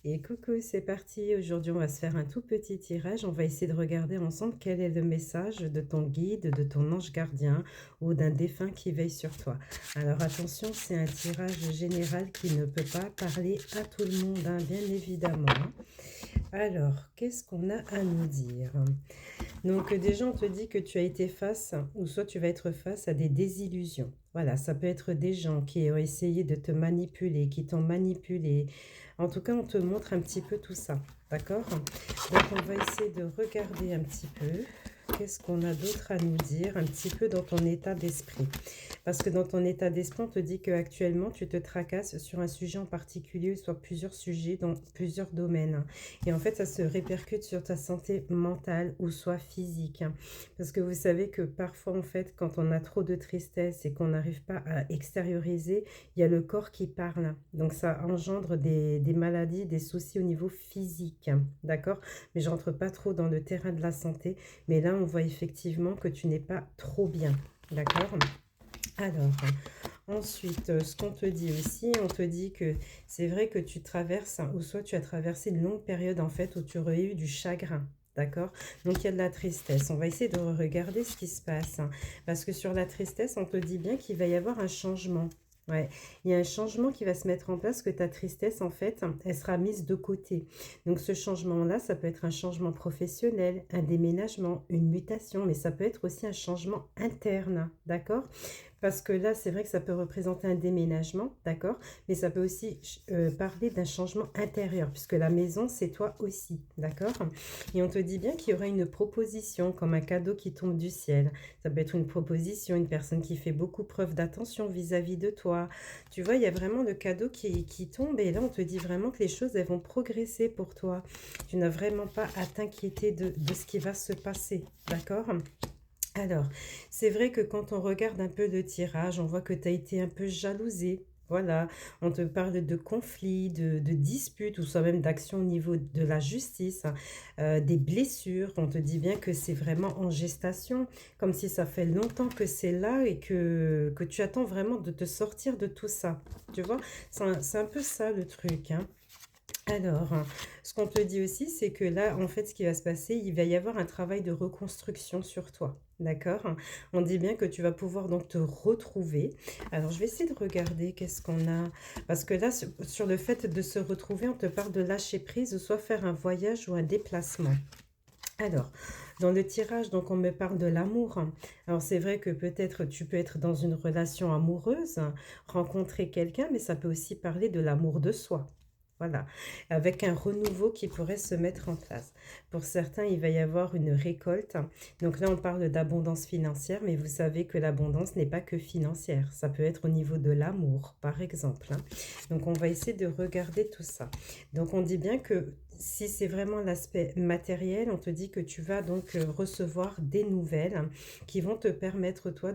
Et coucou, c'est parti. Aujourd'hui, on va se faire un tout petit tirage. On va essayer de regarder ensemble quel est le message de ton guide, de ton ange gardien ou d'un défunt qui veille sur toi. Alors attention, c'est un tirage général qui ne peut pas parler à tout le monde, hein, bien évidemment, hein. Alors, qu'est-ce qu'on a à nous dire? Donc déjà, on te dit que tu as été face, ou soit tu vas être face à des désillusions. Voilà, ça peut être des gens qui ont essayé de te manipuler, qui t'ont manipulé. En tout cas, on te montre un petit peu tout ça, d'accord? Donc on va essayer de regarder un petit peu. Qu'est-ce qu'on a d'autre à nous dire, un petit peu dans ton état d'esprit? Parce que dans ton état d'esprit, on te dit qu'actuellement, tu te tracasses sur un sujet en particulier, soit plusieurs sujets dans plusieurs domaines. Et en fait, ça se répercute sur ta santé mentale ou soit physique. Parce que vous savez que parfois, en fait, quand on a trop de tristesse et qu'on n'arrive pas à extérioriser, il y a le corps qui parle. Donc, ça engendre des maladies, des soucis au niveau physique. D'accord? Mais je rentre pas trop dans le terrain de la santé. Mais là, on voit effectivement que tu n'es pas trop bien. D'accord? Alors, ensuite, ce qu'on te dit aussi, on te dit que c'est vrai que tu traverses, ou soit tu as traversé une longue période en fait où tu aurais eu du chagrin. D'accord? Donc il y a de la tristesse. On va essayer de regarder ce qui se passe, hein. Parce que sur la tristesse, on te dit bien qu'il va y avoir un changement. Ouais, il y a un changement qui va se mettre en place, que ta tristesse, en fait, elle sera mise de côté. Donc ce changement-là, ça peut être un changement professionnel, un déménagement, une mutation, mais ça peut être aussi un changement interne, d'accord? Parce que là, c'est vrai que ça peut représenter un déménagement, d'accord? Mais ça peut aussi parler d'un changement intérieur, puisque la maison, c'est toi aussi, d'accord? Et on te dit bien qu'il y aura une proposition, comme un cadeau qui tombe du ciel. Ça peut être une proposition, une personne qui fait beaucoup preuve d'attention vis-à-vis de toi. Tu vois, il y a vraiment le cadeau qui tombe, et là, on te dit vraiment que les choses, elles vont progresser pour toi. Tu n'as vraiment pas à t'inquiéter de ce qui va se passer, d'accord? Alors, c'est vrai que quand on regarde un peu le tirage, on voit que tu as été un peu jalousée. Voilà, on te parle de conflits, de disputes ou soit même d'actions au niveau de la justice, hein, des blessures. On te dit bien que c'est vraiment en gestation, comme si ça fait longtemps que c'est là et que tu attends vraiment de te sortir de tout ça. Tu vois, c'est un peu ça le truc, hein. Alors, ce qu'on te dit aussi, c'est que là, en fait, ce qui va se passer, il va y avoir un travail de reconstruction sur toi. D'accord? On dit bien que tu vas pouvoir donc te retrouver. Alors, je vais essayer de regarder qu'est-ce qu'on a. Parce que là, sur le fait de se retrouver, on te parle de lâcher prise, ou soit faire un voyage ou un déplacement. Alors, dans le tirage, donc on me parle de l'amour. Alors, c'est vrai que peut-être tu peux être dans une relation amoureuse, rencontrer quelqu'un, mais ça peut aussi parler de l'amour de soi. Voilà, avec un renouveau qui pourrait se mettre en place. Pour certains, il va y avoir une récolte. Donc là, on parle d'abondance financière, mais vous savez que l'abondance n'est pas que financière. Ça peut être au niveau de l'amour, par exemple, hein. Donc, on va essayer de regarder tout ça. Donc, on dit bien que si c'est vraiment l'aspect matériel, on te dit que tu vas donc recevoir des nouvelles, hein, qui vont te permettre, toi,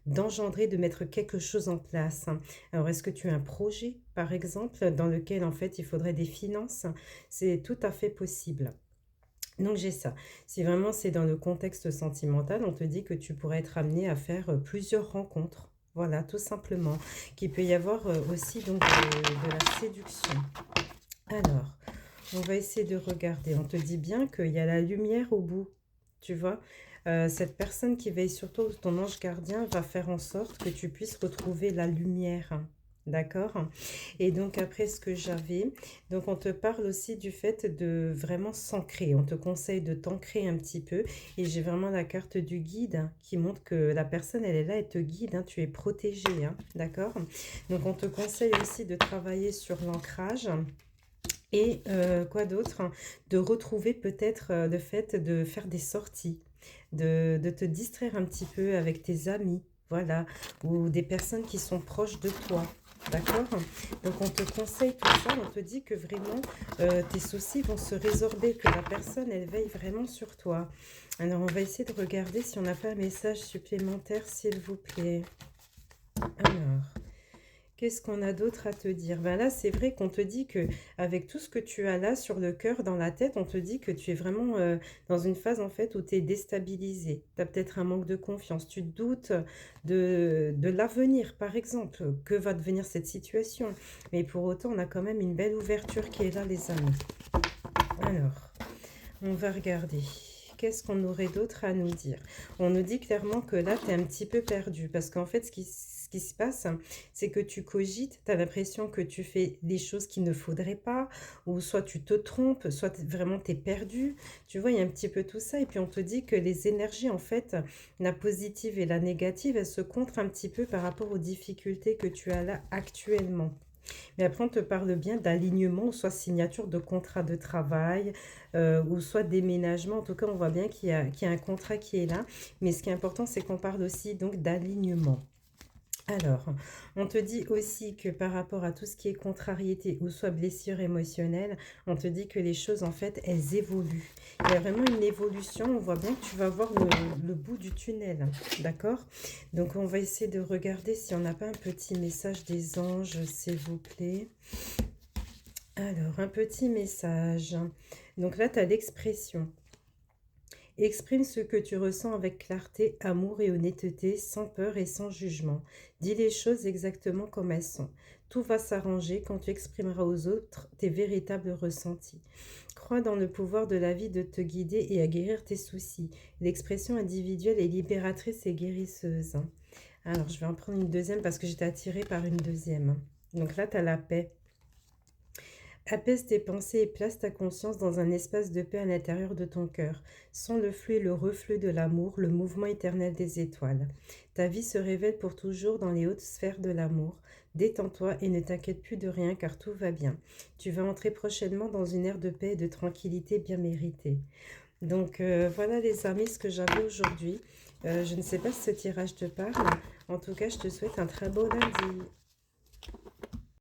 d'engendrer, de mettre quelque chose en place, hein. Alors, est-ce que tu as un projet, par exemple, dans lequel, en fait, il faudrait des finances? C'est tout à fait possible. Donc, j'ai ça. Si vraiment c'est dans le contexte sentimental, on te dit que tu pourrais être amené à faire plusieurs rencontres. Voilà, tout simplement. Qu'il peut y avoir aussi donc de la séduction. Alors, on va essayer de regarder. On te dit bien qu'il y a la lumière au bout, tu vois. Cette personne qui veille sur toi, ou ton ange gardien, va faire en sorte que tu puisses retrouver la lumière. D'accord? Et donc après ce que j'avais, donc on te parle aussi du fait de vraiment s'ancrer. On te conseille de t'ancrer un petit peu. Et j'ai vraiment la carte du guide, hein, qui montre que la personne, elle est là, elle te guide, hein, tu es protégé, hein, d'accord? Donc on te conseille aussi de travailler sur l'ancrage. Et quoi d'autre? De retrouver peut-être le fait de faire des sorties, de te distraire un petit peu avec tes amis, voilà, ou des personnes qui sont proches de toi. D'accord? Donc on te conseille tout ça, on te dit que vraiment tes soucis vont se résorber, que la personne, elle veille vraiment sur toi. Alors on va essayer de regarder si on n'a pas un message supplémentaire, s'il vous plaît. Alors, Qu'est-ce qu'on a d'autre à te dire? Ben là, c'est vrai qu'on te dit que avec tout ce que tu as là sur le cœur, dans la tête, on te dit que tu es vraiment dans une phase en fait où tu es déstabilisé. Tu as peut-être un manque de confiance. Tu te doutes de l'avenir, par exemple. Que va devenir cette situation? Mais pour autant, on a quand même une belle ouverture qui est là, les amis. Alors, on va regarder. Qu'est-ce qu'on aurait d'autre à nous dire? On nous dit clairement que là, tu es un petit peu perdu. Parce qu'en fait, ce qui se passe, c'est que tu cogites, tu as l'impression que tu fais des choses qu'il ne faudrait pas, ou soit tu te trompes, soit vraiment tu es perdu. Tu vois, il y a un petit peu tout ça. Et puis on te dit que les énergies, en fait, la positive et la négative, elles se contrent un petit peu par rapport aux difficultés que tu as là actuellement. Mais après, on te parle bien d'alignement, soit signature de contrat de travail, ou soit déménagement. En tout cas, on voit bien qu'il y a un contrat qui est là. Mais ce qui est important, c'est qu'on parle aussi donc d'alignement. Alors, on te dit aussi que par rapport à tout ce qui est contrariété ou soit blessure émotionnelle, on te dit que les choses, en fait, elles évoluent. Il y a vraiment une évolution. On voit bien que tu vas voir le bout du tunnel. D'accord? Donc, on va essayer de regarder si on n'a pas un petit message des anges, s'il vous plaît. Alors, un petit message. Donc là, tu as l'expression. Exprime ce que tu ressens avec clarté, amour et honnêteté, sans peur et sans jugement. Dis les choses exactement comme elles sont. Tout va s'arranger quand tu exprimeras aux autres tes véritables ressentis. Crois dans le pouvoir de la vie de te guider et à guérir tes soucis. L'expression individuelle est libératrice et guérisseuse. Alors, je vais en prendre une deuxième parce que j'étais attirée par une deuxième. Donc là, tu as la paix. Apaise tes pensées et place ta conscience dans un espace de paix à l'intérieur de ton cœur. Sens le flux et le reflux de l'amour, le mouvement éternel des étoiles. Ta vie se révèle pour toujours dans les hautes sphères de l'amour. Détends-toi et ne t'inquiète plus de rien car tout va bien. Tu vas entrer prochainement dans une ère de paix et de tranquillité bien méritée. Donc voilà les amis ce que j'avais aujourd'hui. Je ne sais pas si ce tirage te parle. En tout cas, je te souhaite un très beau lundi.